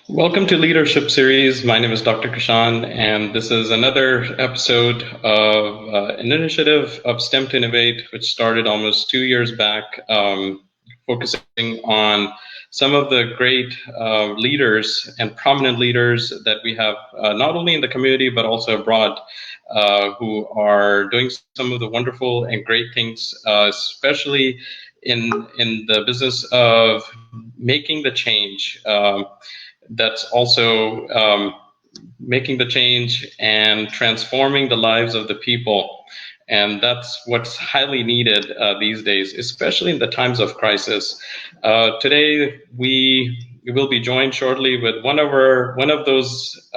Welcome to Leadership Series. My name is Dr. Kashan, and this is another episode of an initiative of STEM to Innovate, which started almost 2 years back, focusing on some of the great leaders and prominent leaders that we have, not only in the community, but also abroad, who are doing some of the wonderful and great things, especially in the business of making the change. That's also making the change and transforming the lives of the people. And that's what's highly needed these days, especially in the times of crisis. Today, we will be joined shortly with one of those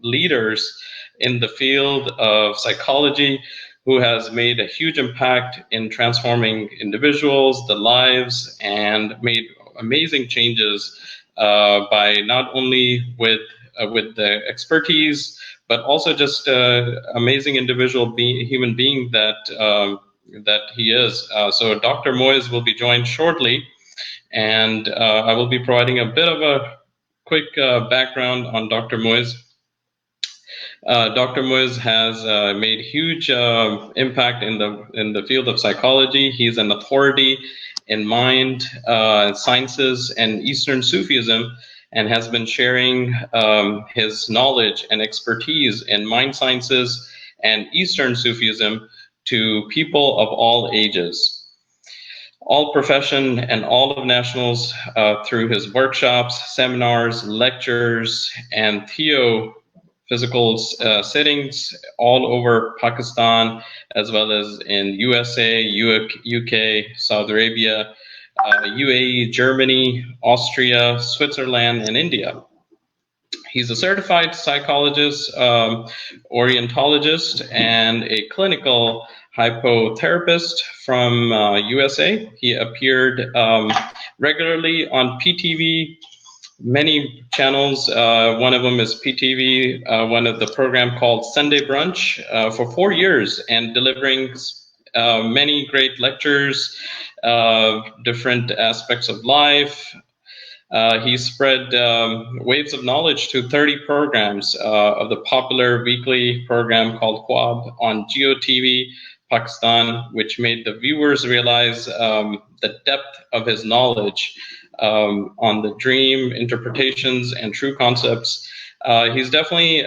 leaders in the field of psychology, who has made a huge impact in transforming individuals, the lives, and made amazing changes by not only with the expertise, but also just amazing individual human being that he is. So Dr. Moiz will be joined shortly, and I will be providing a bit of a quick background on Dr. Moiz. Dr. Moiz has made huge impact in the field of psychology. He's an authority in mind sciences and Eastern Sufism, and has been sharing his knowledge and expertise in mind sciences and Eastern Sufism to people of all ages, all profession and all of nationals, through his workshops, seminars, lectures, and physical settings all over Pakistan, as well as in USA, UK, Saudi Arabia, UAE, Germany, Austria, Switzerland, and India. He's a certified psychologist, orientologist, and a clinical hypnotherapist from USA. He appeared regularly on PTV, many channels. One of them is PTV, one of the program called Sunday Brunch, for 4 years, and delivering many great lectures, different aspects of life. He spread waves of knowledge to 30 programs of the popular weekly program called Quab on GeoTV Pakistan, which made the viewers realize the depth of his knowledge on the dream interpretations and true concepts. He's definitely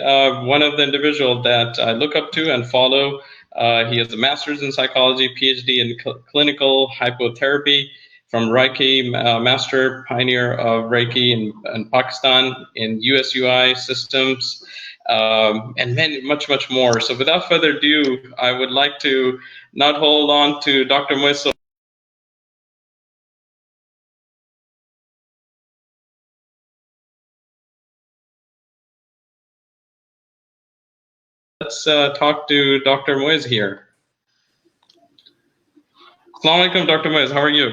one of the individuals that I look up to and follow. He has a master's in psychology, PhD in clinical hypnotherapy from Reiki, master pioneer of Reiki in Pakistan, in USUI systems, and much, much more. So without further ado, I would like to not hold on to Dr. Moiz. Let's talk to Dr. Moiz here. Assalamu alaikum, Dr. Moiz. How are you?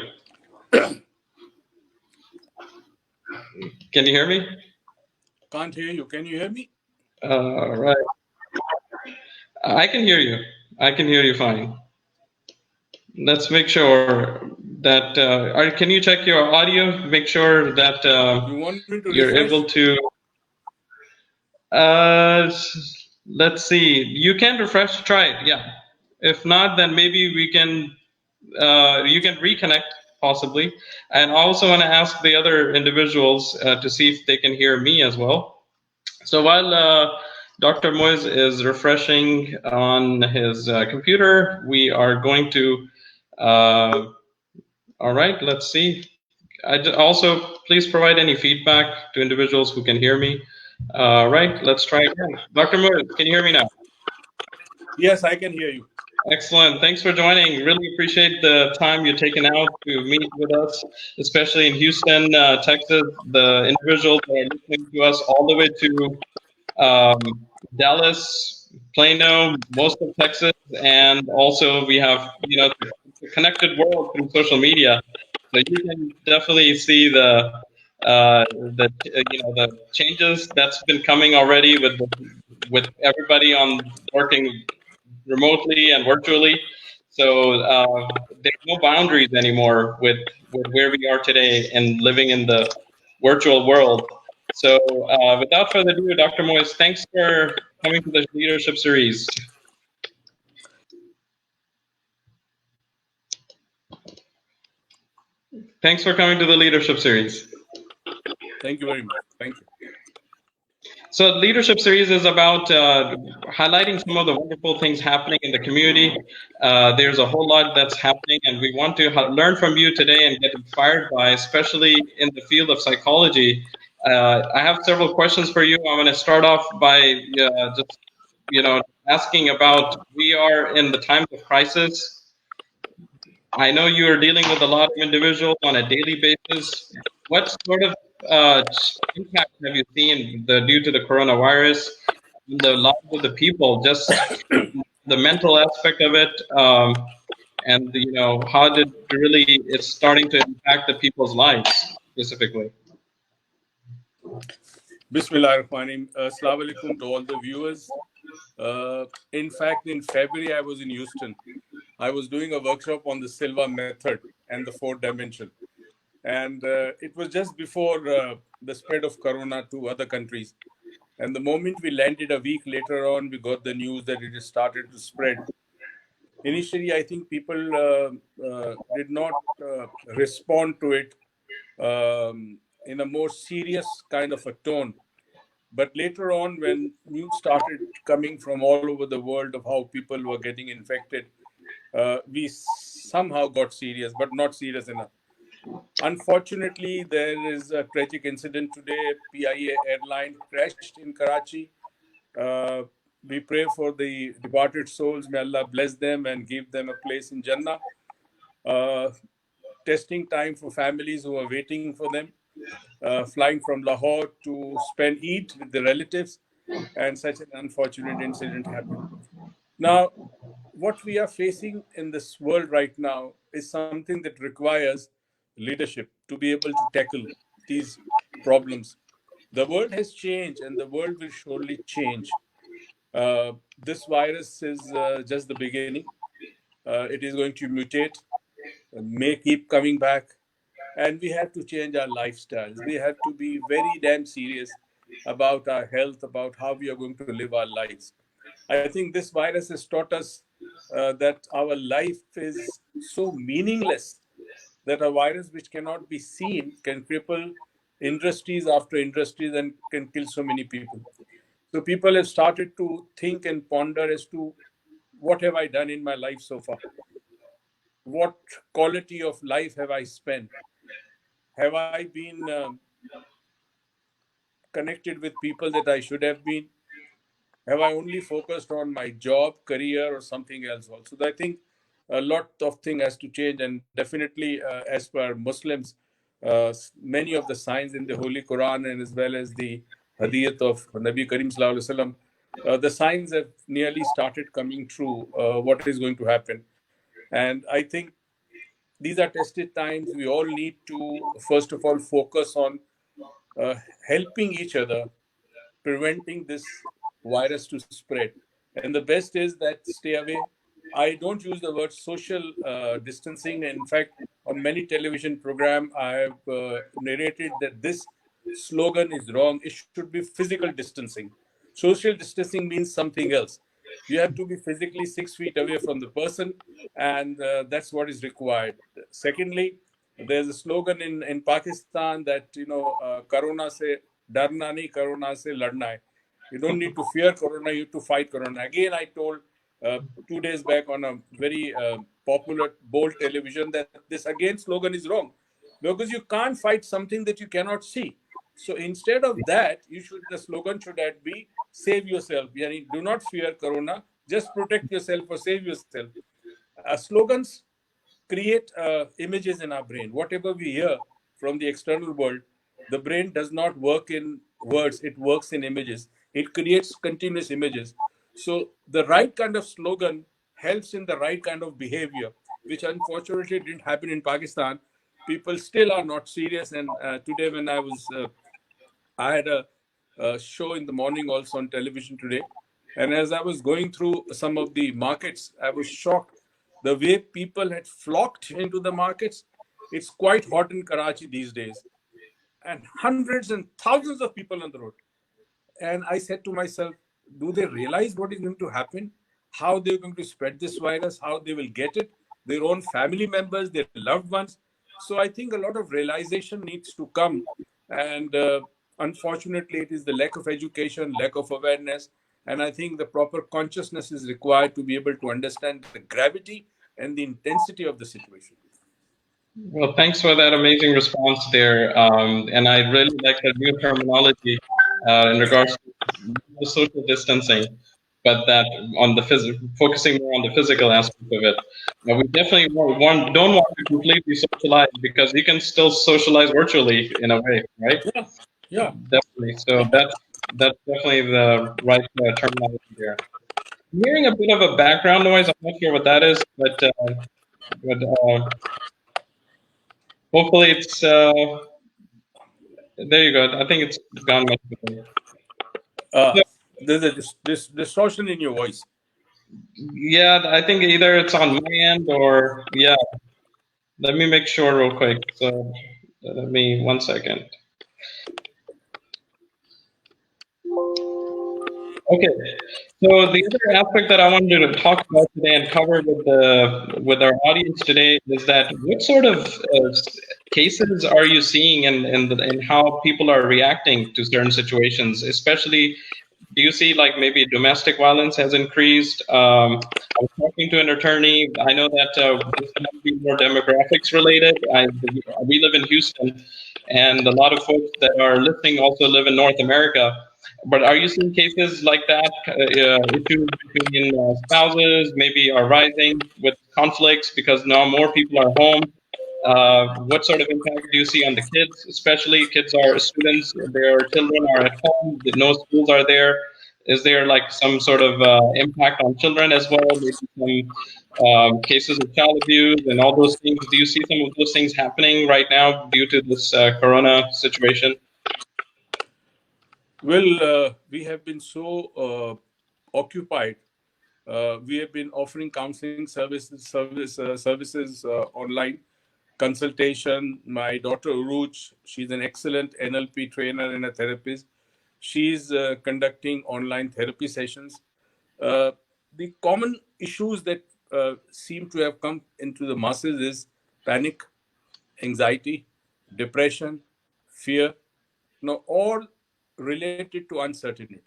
Can you hear me? Can't hear you. Can you hear me? Right. I can hear you. I can hear you fine. Let's make sure that, can you check your audio? Make sure that You want me to you're refresh? able to. Let's see. You can refresh. Try it. Yeah. If not, then maybe we can. You can reconnect possibly. And I also want to ask the other individuals to see if they can hear me as well. So while Dr. Moiz is refreshing on his computer, we are going to. All right. Let's see. Also, please provide any feedback to individuals who can hear me. Right, let's try again. Dr. Moiz, can you hear me now? Yes, I can hear you. Excellent. Thanks for joining. Really appreciate the time you've taken out to meet with us, especially in Houston, Texas. The individuals that are listening to us all the way to Dallas, Plano, most of Texas, and also we have the connected world through social media. So you can definitely see the changes that's been coming already with everybody on working remotely and virtually. So there's no boundaries anymore with where we are today and living in the virtual world. So, without further ado, Dr. Moiz, thanks for coming to the leadership series. Thanks for coming to the leadership series. Thank you very much. Thank you. So, the leadership series is about highlighting some of the wonderful things happening in the community. There's a whole lot that's happening, and we want to learn from you today and get inspired by, especially in the field of psychology. I have several questions for you. I'm going to start off by just asking about, we are in the times of crisis. I know you are dealing with a lot of individuals on a daily basis. What sort of impact have you seen due to the coronavirus in the lives of the people? Just the mental aspect of it, and how did really it's starting to impact the people's lives specifically. Bismillahirrahmanirrahim. Assalamu alaikum to all the viewers. In fact, in February, I was in Houston. I was doing a workshop on the Silva method and the fourth dimension. And it was just before the spread of corona to other countries. And the moment we landed, a week later on, we got the news that it has started to spread. Initially, I think people did not respond to it in a more serious kind of a tone. But later on, when news started coming from all over the world of how people were getting infected, we somehow got serious, but not serious enough. Unfortunately, there is a tragic incident today. PIA airline crashed in Karachi. We pray for the departed souls. May Allah bless them and give them a place in Jannah. Testing time for families who are waiting for them, flying from Lahore to spend Eid with the relatives, and such an unfortunate incident happened. Now, what we are facing in this world right now is something that requires leadership to be able to tackle these problems. The world has changed, and the world will surely change. This virus is just the beginning. It is going to mutate, may keep coming back, and we have to change our lifestyles. We have to be very damn serious about our health, about how we are going to live our lives. I think this virus has taught us that our life is so meaningless that a virus which cannot be seen can cripple industries after industries and can kill so many people. So people have started to think and ponder as to, what have I done in my life so far? What quality of life have I spent? Have I been connected with people that I should have been? Have I only focused on my job, career, or something else also? So I think a lot of things has to change, and definitely, as per Muslims, many of the signs in the Holy Quran and as well as the Hadith of Nabi Karim Sallallahu Alaihi Wasallam, the signs have nearly started coming true. What is going to happen? And I think these are tested times. We all need to, first of all, focus on helping each other, preventing this virus to spread. And the best is that stay away. I don't use the word social distancing. In fact, on many television program, I have narrated that this slogan is wrong. It should be physical distancing. Social distancing means something else. You have to be physically 6 feet away from the person, and that's what is required. Secondly, there's a slogan in Pakistan that, Corona se darna nahi, Corona se ladna hai. You don't need to fear Corona, you have to fight Corona. Again, I told 2 days back on a very popular, bold television that this again slogan is wrong, because you can't fight something that you cannot see. So instead of that, the slogan should be save yourself. Yani, do not fear Corona, just protect yourself or save yourself. Slogans create images in our brain. Whatever we hear from the external world, the brain does not work in words, it works in images. It creates continuous images. So the right kind of slogan helps in the right kind of behavior, which unfortunately didn't happen in Pakistan. People still are not serious. And today, when I had a show in the morning also on television today. And as I was going through some of the markets, I was shocked the way people had flocked into the markets. It's quite hot in Karachi these days. and hundreds and thousands of people on the road. And I said to myself, do they realize what is going to happen? How they're going to spread this virus, how they will get it, their own family members, their loved ones. So I think a lot of realization needs to come. And unfortunately, it is the lack of education, lack of awareness. And I think the proper consciousness is required to be able to understand the gravity and the intensity of the situation. Well, thanks for that amazing response there. And I really like the new terminology in regards to the social distancing, but that on the focusing more on the physical aspect of it. We definitely don't want to completely socialize because you can still socialize virtually in a way, right? Yeah, yeah. Definitely. So that's definitely the right terminology there. I'm hearing a bit of a background noise. I'm not sure what that is, but hopefully it's there you go. I think it's gone much better. Uh, So, there's a distortion in your voice. yeah, I think either it's on my end or yeah. Let me make sure real quick. So let me 1 second. Okay. So the other aspect that I wanted to talk about today and cover with our audience today is that what sort of cases are you seeing in how people are reacting to certain situations, especially do you see like maybe domestic violence has increased? I was talking to an attorney. I know that this might be more demographics related. We live in Houston, and a lot of folks that are listening also live in North America. But are you seeing cases like that? Issues between spouses maybe are rising with conflicts because now more people are home. What sort of impact do you see on the kids, especially kids are students, their children are at home, no schools are there. Is there like some sort of impact on children as well? Maybe some cases of child abuse and all those things. Do you see some of those things happening right now due to this corona situation? Well, we have been so occupied. We have been offering counseling services online, consultation. My daughter Uruj, she's an excellent NLP trainer and a therapist. She's conducting online therapy sessions. The common issues that seem to have come into the masses is panic, anxiety, depression, fear. Now, all related to uncertainty.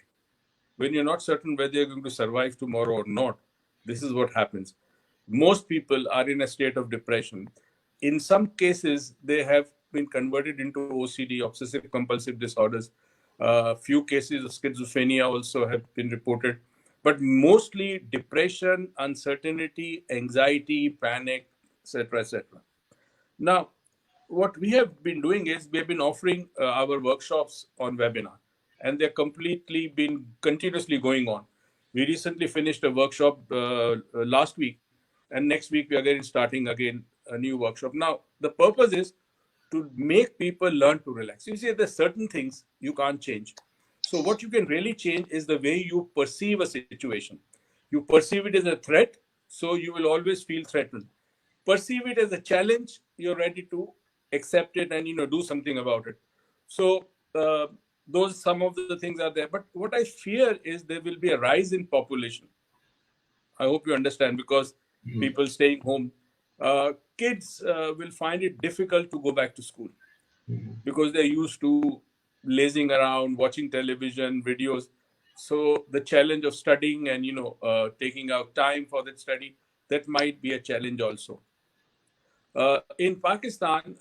When you're not certain whether you're going to survive tomorrow or not, this is what happens. Most people are in a state of depression. In some cases, they have been converted into OCD, obsessive compulsive disorders. Few cases of schizophrenia also have been reported. But mostly depression, uncertainty, anxiety, panic, etc., etc. Now, what we have been doing is we have been offering our workshops on webinar, and they're completely been continuously going on. We recently finished a workshop last week, and next week we are again starting again a new workshop. Now, the purpose is to make people learn to relax. You see, there's certain things you can't change. So what you can really change is the way you perceive a situation. You perceive it as a threat, so you will always feel threatened. Perceive it as a challenge, you're ready to accept it and do something about it. So those some of the things are there. But what I fear is there will be a rise in population. I hope you understand, because Mhm. people staying home, kids will find it difficult to go back to school Mhm. because they're used to lazing around, watching television, videos. So the challenge of studying and taking out time for that study, that might be a challenge also. In Pakistan,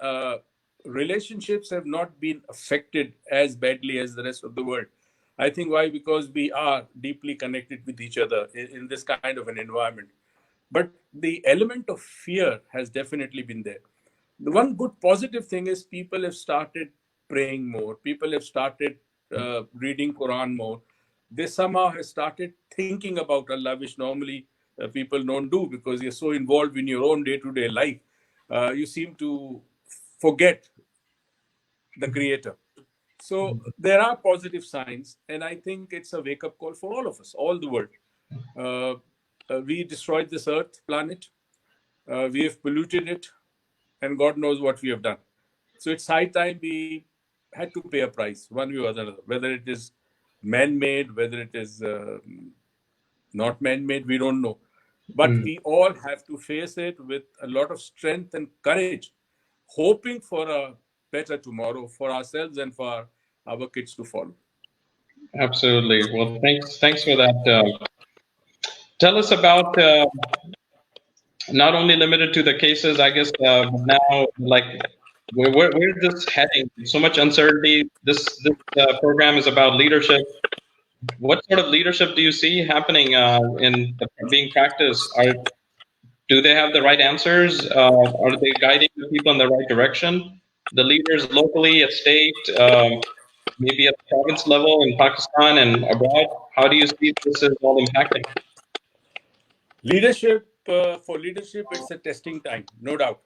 relationships have not been affected as badly as the rest of the world. I think why? Because we are deeply connected with each other in this kind of an environment. But the element of fear has definitely been there. The one good positive thing is people have started praying more. People have started reading Quran more. They somehow have started thinking about Allah, which normally people don't do because you're so involved in your own day-to-day life. You seem to forget the Creator. So there are positive signs, and I think it's a wake-up call for all of us, all the world. Uh, we destroyed this Earth planet. We have polluted it, and God knows what we have done. So it's high time we had to pay a price one way or another, whether it is man-made, whether it is not man-made, we don't know. But Mm. we all have to face it with a lot of strength and courage, hoping for a better tomorrow for ourselves and for our kids to follow. Absolutely. Well, thanks for that. Tell us about not only limited to the cases, I guess, now, like, where's this heading? So much uncertainty. This program is about leadership. What sort of leadership do you see happening being practiced? Do they have the right answers? Are they guiding the people in the right direction? The leaders locally, at state, maybe at the province level in Pakistan and abroad. How do you see this is all impacting? Leadership, for leadership, it's a testing time, no doubt.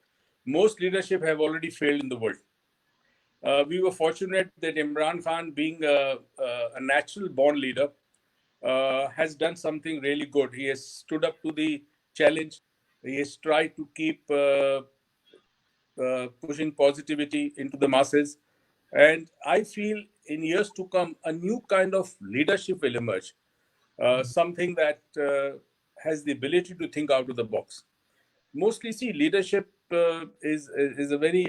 Most leadership have already failed in the world. We were fortunate that Imran Khan, being a natural born leader, has done something really good. He has stood up to the challenge. He has tried to keep pushing positivity into the masses. And I feel in years to come, a new kind of leadership will emerge, something that has the ability to think out of the box. Mostly, see, leadership is a very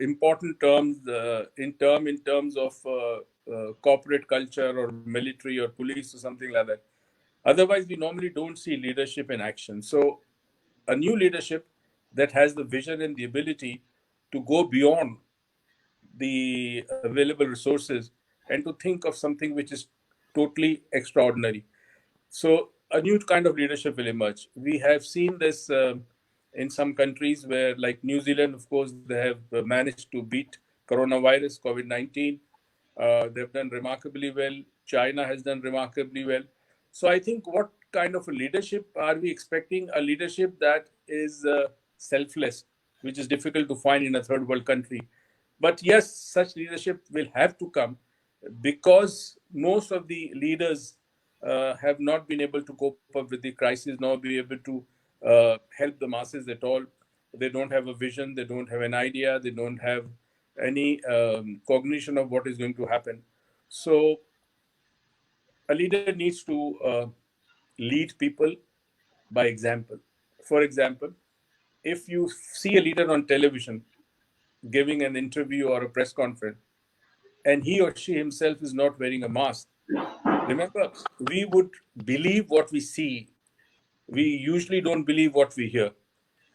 important terms in terms of corporate culture or military or police or something like that. Otherwise, we normally don't see leadership in action. So, a new leadership that has the vision and the ability to go beyond the available resources and to think of something which is totally extraordinary. So a new kind of leadership will emerge. We have seen this in some countries where, like New Zealand, of course, they have managed to beat coronavirus, COVID-19. They've done remarkably well. China has done remarkably well. So I think what kind of a leadership are we expecting? A leadership that is selfless, which is difficult to find in a third world country. But yes, such leadership will have to come because most of the leaders have not been able to cope up with the crisis, nor be able to help the masses at all. They don't have a vision, they don't have an idea, they don't have any cognition of what is going to happen. So a leader needs to lead people by example. For example, if you see a leader on television giving an interview or a press conference, and he or she himself is not wearing a mask, remember, we would believe what we see. We usually don't believe what we hear.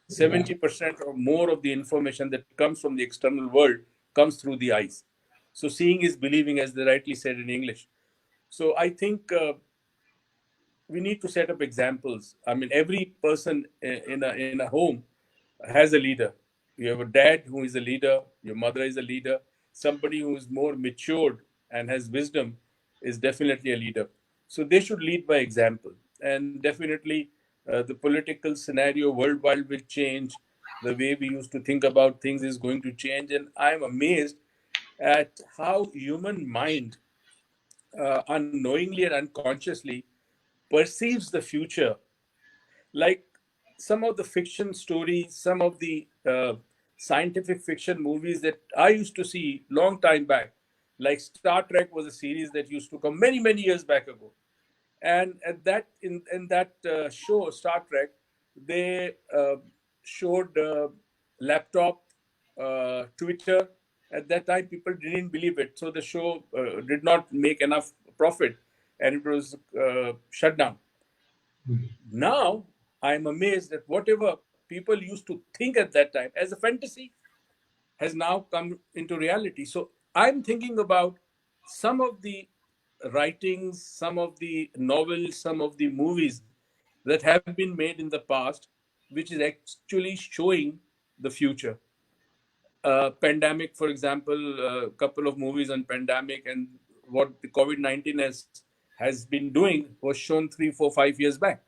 Yeah. 70% or more of the information that comes from the external world comes through the eyes. So, seeing is believing, as they rightly said in English. So, I think we need to set up examples. I mean, every person in a home has a leader. You have a dad who is a leader, your mother is a leader, somebody who is more matured and has wisdom is definitely a leader. So they should lead by example. And definitely, the political scenario worldwide will change. The way we used to think about things is going to change. And I'm amazed at how human mind, unknowingly and unconsciously, perceives the future. Like some of the fiction stories, some of the scientific fiction movies that I used to see long time back, like Star Trek was a series that used to come many years back ago. And at that in that show Star Trek, they showed laptop, Twitter. At that time, people didn't believe it, so the show did not make enough profit, and it was shut down. Now I'm amazed that whatever people used to think at that time as a fantasy has now come into reality. So I'm thinking about some of the writings, some of the novels, some of the movies that have been made in the past, which is actually showing the future. Pandemic, for example, a couple of movies on pandemic and what the COVID-19 has been doing was shown 3, 4, 5 years back.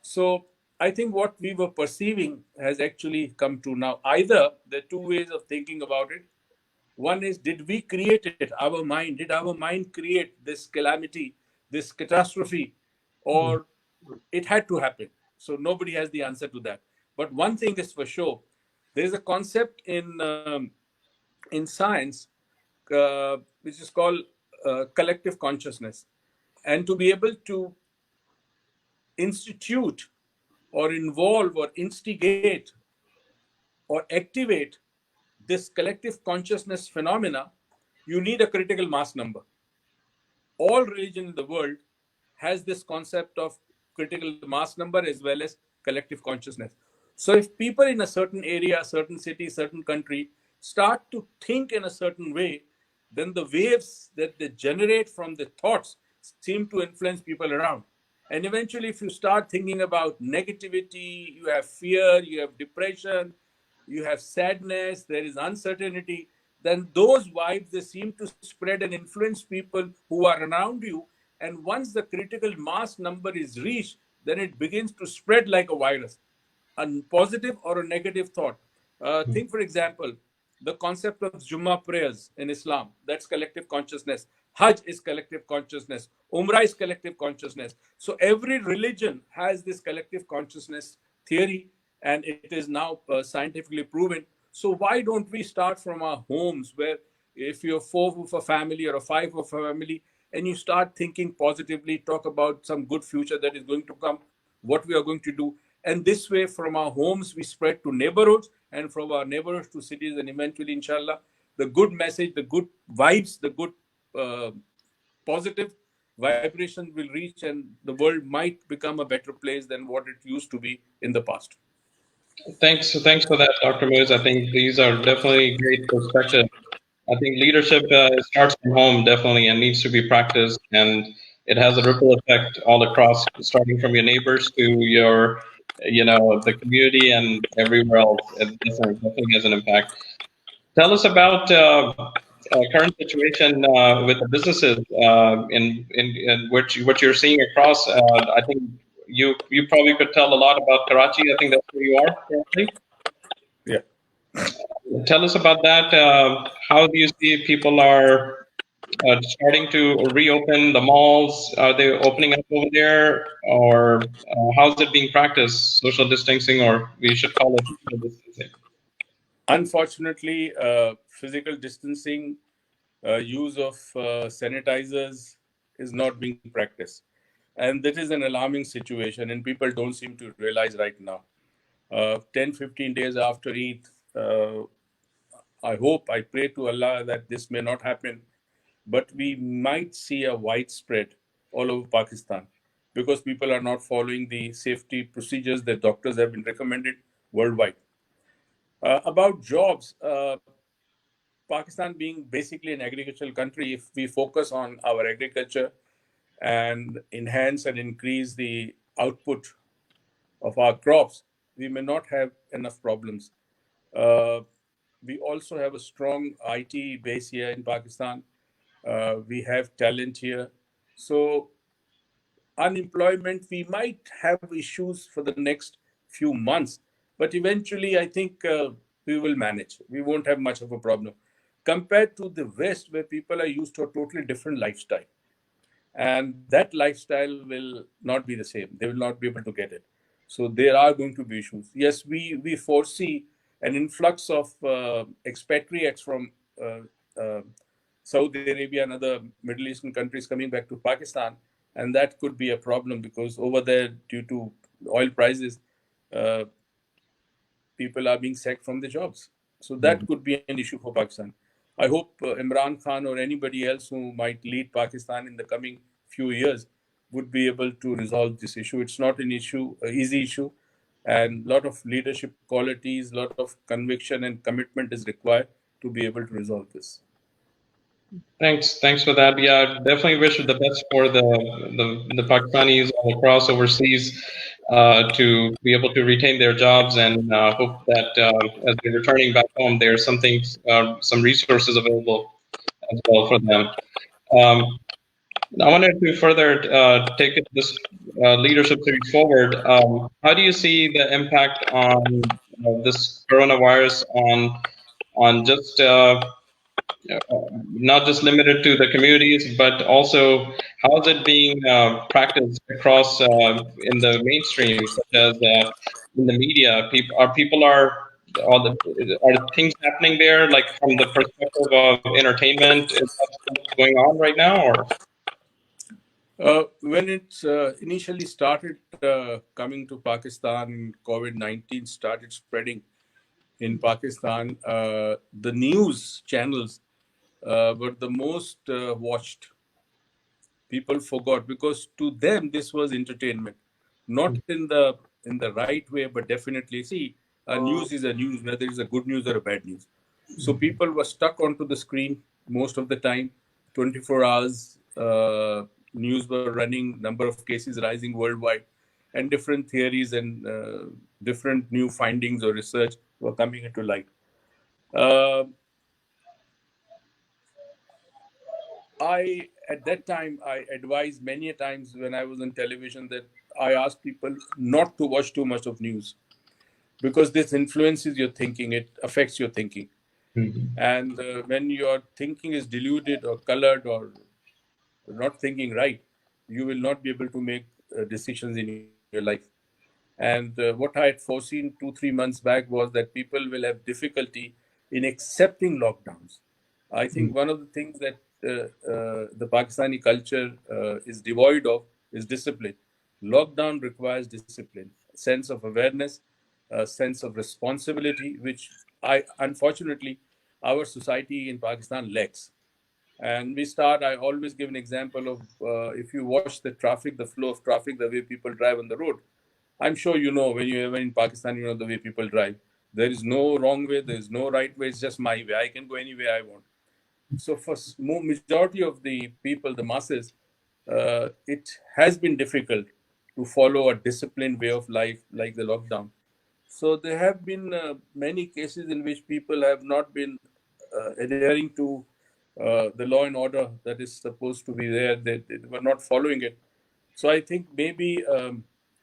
So I think what we were perceiving has actually come true now. Either there are two ways of thinking about it. One is, did we create it? Our mind, did our mind create this calamity, this catastrophe, or it had to happen? So nobody has the answer to that. But one thing is for sure, there is a concept in in science, which is called collective consciousness. And to be able to institute or involve or instigate or activate this collective consciousness phenomena, you need a critical mass number. All religion in the world has this concept of critical mass number as well as collective consciousness. So if people in a certain area, certain city, certain country start to think in a certain way, then the waves that they generate from the thoughts seem to influence people around. And eventually, if you start thinking about negativity, you have fear, you have depression, you have sadness, there is uncertainty, then those vibes they seem to spread and influence people who are around you. And once the critical mass number is reached, then it begins to spread like a virus, a positive or a negative thought. Think, for example, the concept of Jummah prayers in Islam, that's collective consciousness. Hajj is collective consciousness. Umrah is collective consciousness. So every religion has this collective consciousness theory, and it is now scientifically proven. So why don't we start from our homes, where if you're four of a family or a five of a family, and you start thinking positively, talk about some good future that is going to come, what we are going to do. And this way, from our homes, we spread to neighborhoods, and from our neighborhoods to cities, and eventually, inshallah, the good message, the good vibes, the good uh, positive vibration will reach, and the world might become a better place than what it used to be in the past. Thanks for that, Dr. Moiz. I think these are definitely great perspectives. I think leadership starts from home, definitely, and needs to be practiced, and it has a ripple effect all across, starting from your neighbors to your, the community and everywhere else. It definitely has an impact. Tell us about current situation with the businesses in which what you're seeing across. I think you probably could tell a lot about Karachi. I think that's where you are currently. Yeah. Tell us about that. How do you see people are starting to reopen the malls? Are they opening up over there, or how's it being practiced? Social distancing, or we should call it physical distancing. Unfortunately, physical distancing, use of sanitizers is not being practiced. And that is an alarming situation, and people don't seem to realize right now. 10, 15 days after Eid, I hope, I pray to Allah that this may not happen, but we might see a widespread all over Pakistan because people are not following the safety procedures that doctors have been recommended worldwide. About jobs, Pakistan being basically an agricultural country, if we focus on our agriculture and enhance and increase the output of our crops, we may not have enough problems. Uh, we also have a strong IT base here in Pakistan. We have talent here. So, unemployment, we might have issues for the next few months, but eventually, I think we will manage. We won't have much of a problem compared to the West, where people are used to a totally different lifestyle, and that lifestyle will not be the same. They will not be able to get it. So there are going to be issues. Yes, we foresee an influx of expatriates from uh, uh, Saudi Arabia and other Middle Eastern countries coming back to Pakistan, and that could be a problem because over there, due to oil prices, uh, people are being sacked from the jobs. So that could be an issue for Pakistan. I hope Imran Khan or anybody else who might lead Pakistan in the coming few years would be able to resolve this issue. It's not an issue, an easy issue, and a lot of leadership qualities, a lot of conviction and commitment is required to be able to resolve this. Thanks for that. Yeah, definitely wish the best for the Pakistanis all across overseas to be able to retain their jobs, and hope that as they're returning back home, there's some resources available as well for them. Um, I wanted to further take this leadership series forward. How do you see the impact on this coronavirus on just not just limited to the communities, but also how is it being practiced across in the mainstream, such as in the media? People are are things happening there, like from the perspective of entertainment? Is that what's going on right now, or? When it initially started coming to Pakistan, COVID-19 started spreading in Pakistan. The news channels were the most watched. People forgot because to them this was entertainment, not in the right way, but definitely see, a news is a news, whether it's a good news or a bad news. So people were stuck onto the screen most of the time, 24 hours. News were running, number of cases rising worldwide, and different theories and different new findings or research were coming into light. uh, I at that time I advised many a times when I was on television that I asked people not to watch too much of news because this influences your thinking. It affects your thinking, Mhm. and when your thinking is diluted or colored or not thinking right, you will not be able to make decisions in your life. And what I had foreseen 2 3 months back was that people will have difficulty in accepting lockdowns. I think one of the things that the Pakistani culture is devoid of is discipline. Lockdown requires discipline, sense of awareness, a sense of responsibility, which I unfortunately our society in Pakistan lacks. And I always give an example of if you watch the traffic, the flow of traffic, the way people drive on the road. I'm sure you know when you're ever in Pakistan, you know the way people drive. There is no wrong way, there is no right way, it's just my way. I can go any way I want. So for majority of the people, the masses, it has been difficult to follow a disciplined way of life like the lockdown. So there have been many cases in which people have not been adhering to the law and order that is supposed to be there. They were not following it. So I think maybe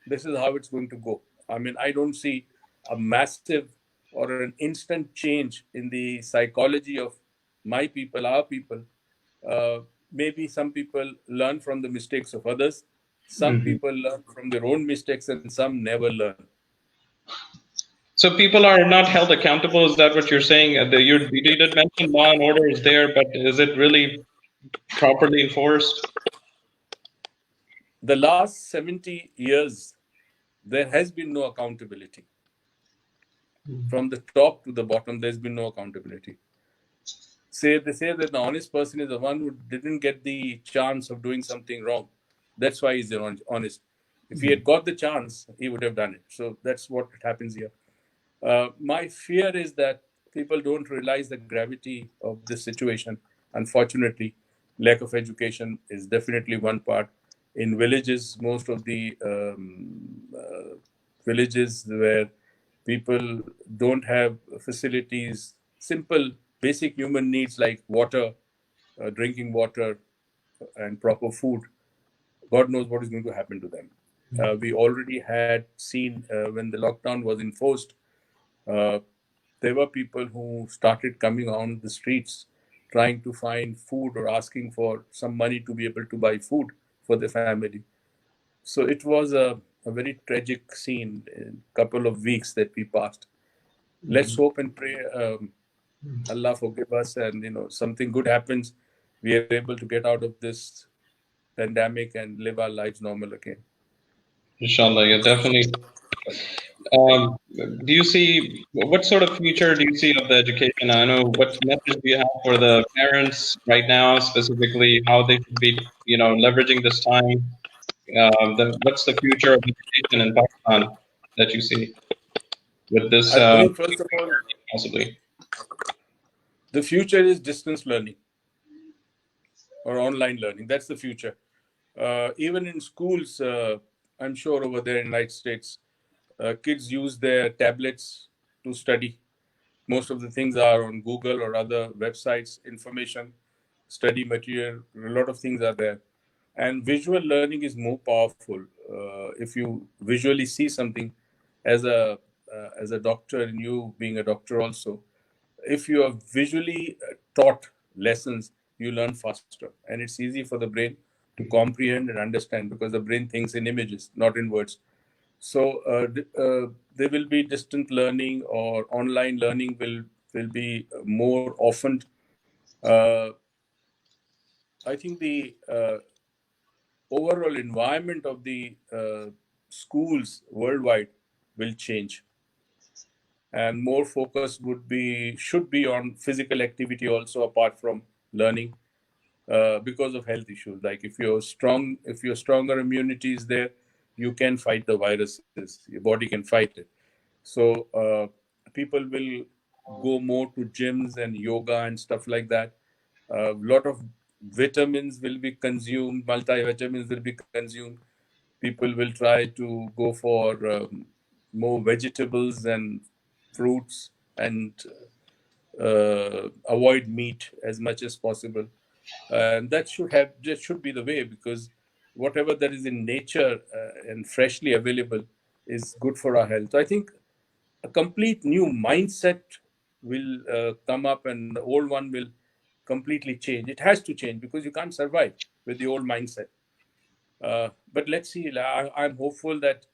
this is how it's going to go. I mean, I don't see a massive or an instant change in the psychology of my people, our people. Maybe some people learn from the mistakes of others. Some Mhm. people learn from their own mistakes, and some never learn. So people are not held accountable. Is that what you're saying? You did mention law and order is there, but is it really properly enforced? The last 70 years, there has been no accountability. From the top to the bottom, there's been no accountability. They say that the honest person is the one who didn't get the chance of doing something wrong. That's why he's honest. If he had got the chance, he would have done it. So that's what happens here. My fear is that people don't realize the gravity of this situation. Unfortunately, lack of education is definitely one part. In villages, most of the villages where people don't have facilities, simple, basic human needs like water, drinking water, and proper food, God knows what is going to happen to them. We already had seen when the lockdown was enforced, uh, there were people who started coming on the streets trying to find food or asking for some money to be able to buy food for their family. So it was a very tragic scene in a couple of weeks that we passed. Let's hope and pray Allah forgive us, and something good happens. We are able to get out of this pandemic and live our lives normal again. Inshallah, yeah, definitely. Do you see what sort of future do you see of the education? I know what message do you have for the parents right now, specifically how they should be, leveraging this time? What's the future of education in Pakistan that you see with this I think, first of all, learning possibly? the future is distance learning or online learning. That's the future. Even in schools, I'm sure over there in the United States, kids use their tablets to study. Most of the things are on Google or other websites, information, study material, a lot of things are there. And visual learning is more powerful. If you visually see something as a doctor, and you being a doctor also, if you are visually taught lessons, you learn faster, and it's easy for the brain to comprehend and understand because the brain thinks in images, not in words. So there will be distant learning or online learning will be more often. Uh, I think the overall environment of the schools worldwide will change, and more focus should be on physical activity also apart from learning, because of health issues. Like if your stronger immunity is there, you can fight the viruses. Your body can fight it. So people will go more to gyms and yoga and stuff like that. A lot of vitamins will be consumed, multivitamins will be consumed. People will try to go for more vegetables and fruits, and avoid meat as much as possible. And that should be the way, because whatever that is in nature and freshly available is good for our health. So I think a complete new mindset will come up, and the old one will completely change. It has to change because you can't survive with the old mindset. But let's see. I'm hopeful that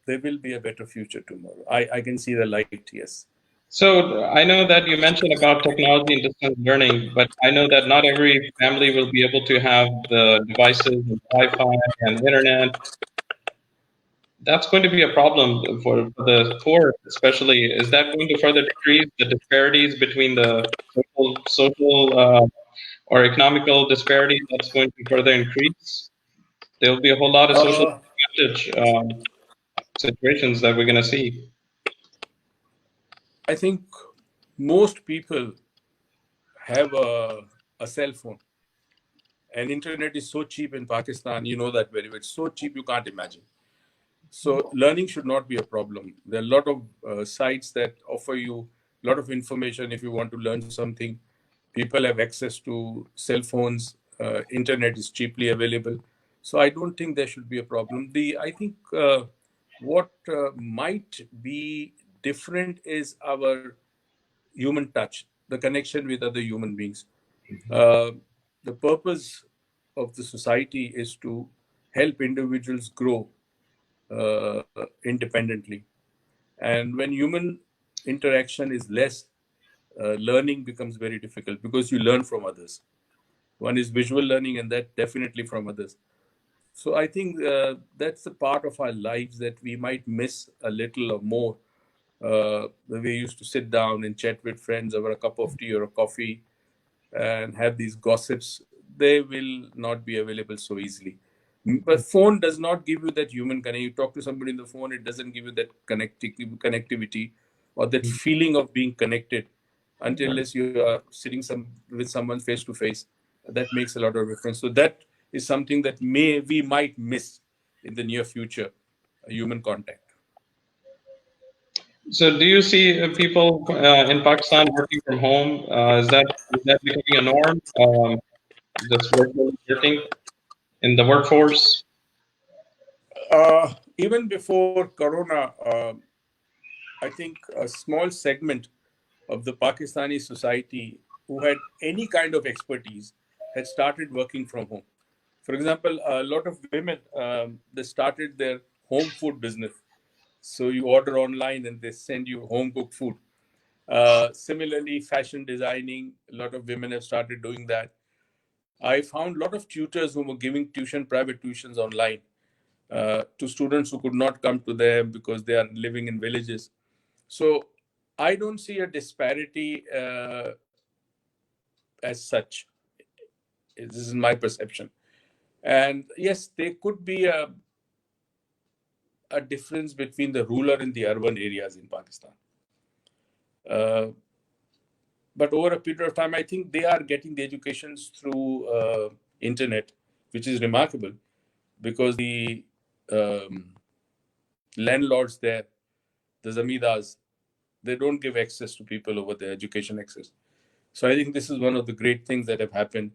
there will be a better future tomorrow. I can see the light, yes. So I know that you mentioned about technology and distance learning, but I know that not every family will be able to have the devices and Wi-Fi and internet. That's going to be a problem for the poor, especially. Is that going to further decrease the disparities between the social or economical disparities? That's going to further increase. There will be a whole lot of social Uh, advantage situations that we're going to see. I think most people have a cell phone, and internet is so cheap in Pakistan. You know that very well. It's so cheap you can't imagine. So learning should not be a problem. There are a lot of sites that offer you a lot of information if you want to learn something. People have access to cell phones. Internet is cheaply available. So I don't think there should be a problem. The I think what might be different is our human touch, the connection with other human beings. Uh, the purpose of the society is to help individuals grow independently. And when human interaction is less, learning becomes very difficult because you learn from others. One is visual learning, and that definitely from others. So I think that's a part of our lives that we might miss a little or more. We used to sit down and chat with friends over a cup of tea or a coffee and have these gossips. They will not be available so easily. But phone does not give you that human connect. You talk to somebody in the phone, it doesn't give you that connectivity or that feeling of being connected until as you are sitting with someone face to face. That makes a lot of difference. So that is something that we might miss in the near future, a human contact. So, do you see people in Pakistan working from home? Is that becoming a norm? Just working in the workforce? Even before Corona, I think a small segment of the Pakistani society who had any kind of expertise had started working from home. For example, a lot of women, they started their home food business. So you order online and they send you home cooked food. Similarly, fashion designing, a lot of women have started doing that. I found a lot of tutors who were giving private tuitions online, to students who could not come to them because they are living in villages. So I don't see a disparity as such. This is my perception. And yes, there could be a difference between the rural and the urban areas in Pakistan. Uh, but over a period of time, I think they are getting the educations through internet, which is remarkable because the um, landlords there, the zamidars, they don't give access to people over the education access. So I think this is one of the great things that have happened.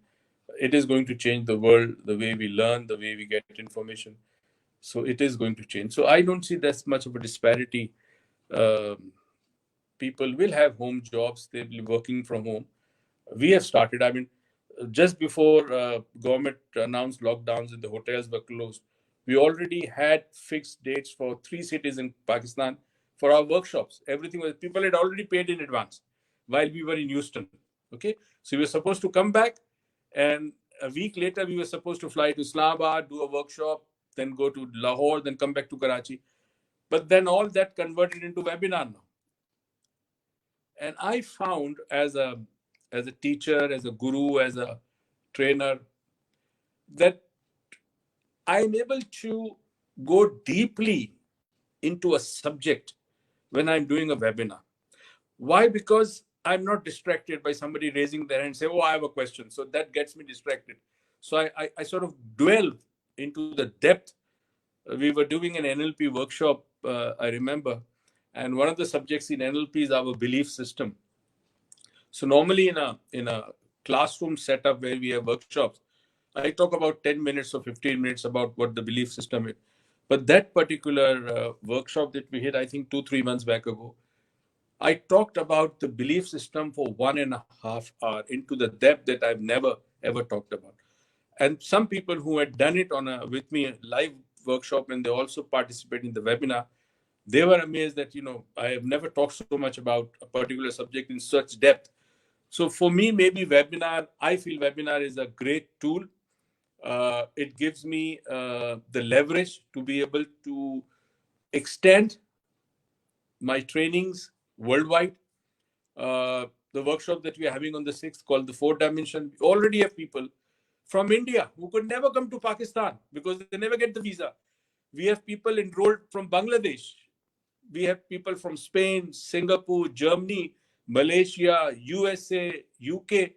It is going to change the world, the way we learn, the way we get information. So it is going to change. So I don't see that much of a disparity. Um, People will have home jobs. They'll be working from home. We have started. I mean, just before government announced lockdowns and the hotels were closed, we already had fixed dates for 3 cities in Pakistan for our workshops. Everything was, people had already paid in advance while we were in Houston. Okay, so we were supposed to come back, and a week later we were supposed to fly to Islamabad, do a workshop, then go to Lahore, then come back to Karachi. But then all that converted into webinar now. And I found as a teacher, as a guru, as a trainer, that I am able to go deeply into a subject when I'm doing a webinar. Why? Because I'm not distracted by somebody raising their hand and say, oh, I have a question. So that gets me distracted. So I sort of dwell into the depth. We were doing an NLP workshop, I remember, and one of the subjects in NLP is our belief system. So normally in a classroom setup where we have workshops, I talk about 10 minutes or 15 minutes about what the belief system is. But that particular workshop that we had, I think 2-3 months back ago, I talked about the belief system for 1.5 hours into the depth that I've never ever talked about. And some people who had done it with me live workshop, and they also participate in the webinar, they were amazed that I have never talked so much about a particular subject in such depth. So for me, maybe I feel webinar is a great tool. It gives me the leverage to be able to extend my trainings worldwide. The workshop that we are having on the 6th, called the 4 Dimension, we already have people from India who could never come to Pakistan because they never get the visa. We have people enrolled from Bangladesh. We have people from Spain, Singapore, Germany, Malaysia, USA, UK,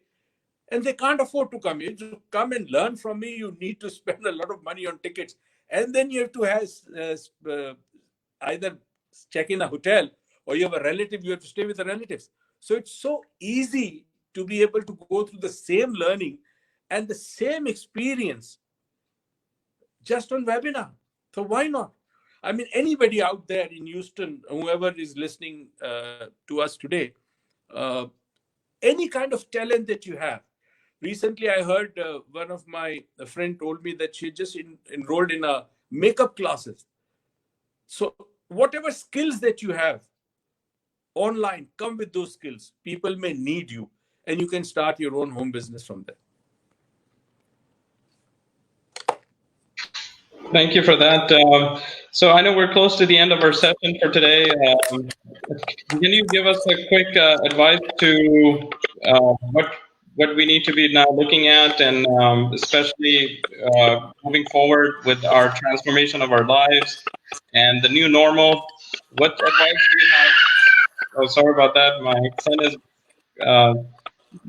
and they can't afford to come. You to come and learn from me, you need to spend a lot of money on tickets, and then you have to have either check in a hotel, or you have a relative, you have to stay with the relatives. So it's so easy to be able to go through the same learning and the same experience just on webinar. So why not? I mean, anybody out there in Houston, whoever is listening to us today, any kind of talent that you have. Recently, I heard one of my friend told me that she just enrolled in a makeup classes. So whatever skills that you have online, come with those skills. People may need you, and you can start your own home business from there. Thank you for that. So I know we're close to the end of our session for today. Can you give us a quick advice to what we need to be now looking at, and especially moving forward with our transformation of our lives and the new normal? What advice do you have? Oh, sorry about that. My son is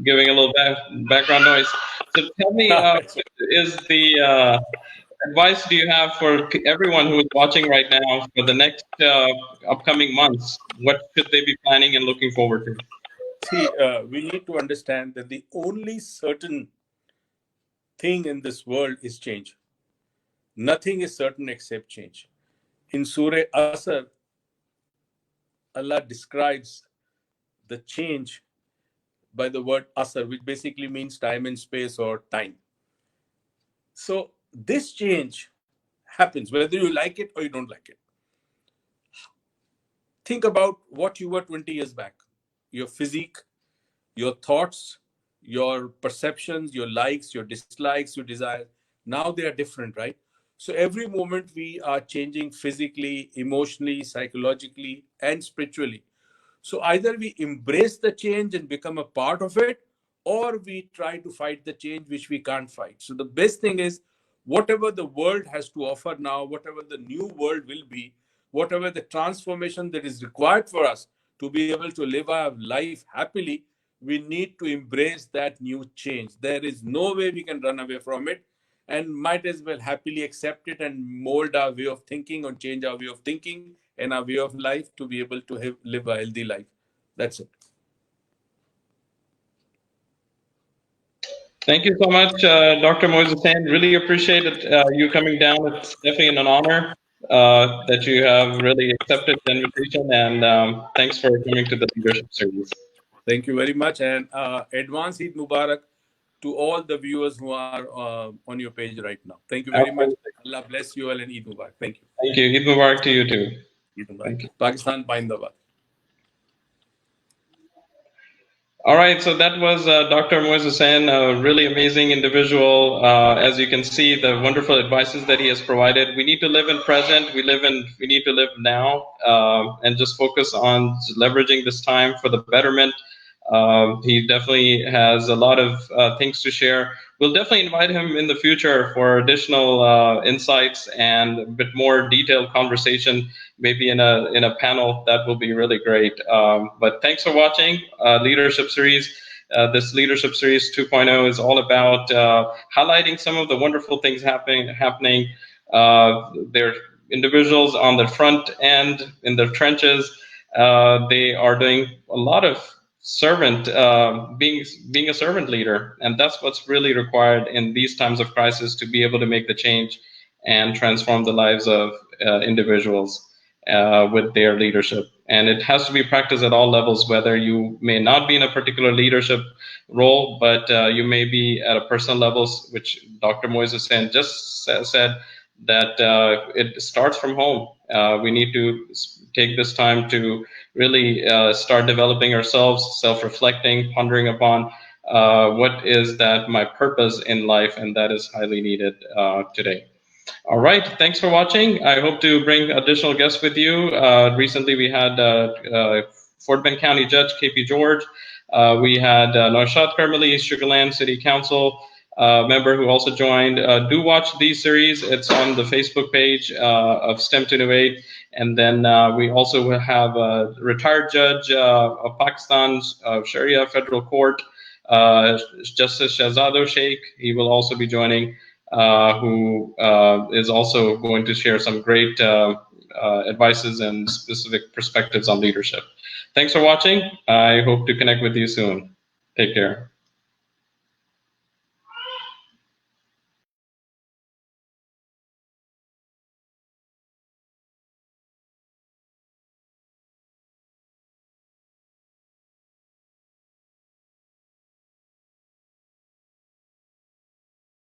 giving a little background noise. So tell me, what is the advice do you have for everyone who is watching right now for the next upcoming months? What should they be planning and looking forward to? See, we need to understand that the only certain thing in this world is change. Nothing is certain except change. In Surah Asr, Allah describes the change by the word Asr, which basically means time and space or time. So this change happens whether you like it or you don't like it. Think about what you were 20 years back. Your physique, your thoughts, your perceptions, your likes, your dislikes, your desires. Now they are different, right? So every moment we are changing physically, emotionally, psychologically, and spiritually. So either we embrace the change and become a part of it, or we try to fight the change which we can't fight. So the best thing is, whatever the world has to offer now, whatever the new world will be, whatever the transformation that is required for us to be able to live our life happily, we need to embrace that new change. There is no way we can run away from it, and might as well happily accept it and mold our way of thinking or change our way of thinking and our way of life to be able to live a healthy life. That's it. Thank you so much, Dr. Moiz Hussain. Really appreciate it, you coming down. It's definitely an honor that you have really accepted the invitation, and thanks for coming to the leadership series. Thank you very much, and advance Eid Mubarak to all the viewers who are on your page right now. Thank you very much. Allah bless you all, and Eid Mubarak. Thank you. Thank you. Eid Mubarak to you too. Thank you. Pakistan Paindabad. All right, so that was Dr. Moiz Hussain, a really amazing individual. As you can see, the wonderful advices that he has provided. We need to live in present. We need to live now, and just focus on leveraging this time for the betterment. He definitely has a lot of things to share. We'll definitely invite him in the future for additional insights and a bit more detailed conversation, maybe in a panel. That will be really great. But thanks for watching Leadership Series. This Leadership Series 2.0 is all about highlighting some of the wonderful things happening. There are individuals on the front end in the trenches. They are doing a lot of servant, being a servant leader, and that's what's really required in these times of crisis, to be able to make the change and transform the lives of individuals with their leadership. And it has to be practiced at all levels, whether you may not be in a particular leadership role, but you may be at a personal level, which Dr. Moiz Hussain just said, that it starts from home. We need to take this time to really start developing ourselves, self-reflecting, pondering upon what is that my purpose in life, and that is highly needed today. All right, thanks for watching. I hope to bring additional guests with you. Recently, we had Fort Bend County Judge KP George. We had Naushad Karmali, Sugarland City Council member, who also joined. Do watch these series. It's on the Facebook page of STEM to Innovate. And then we also have a retired judge of Pakistan's Sharia Federal Court, Justice Shahzado Sheikh. He will also be joining, who is also going to share some great advices and specific perspectives on leadership. Thanks for watching. I hope to connect with you soon. Take care.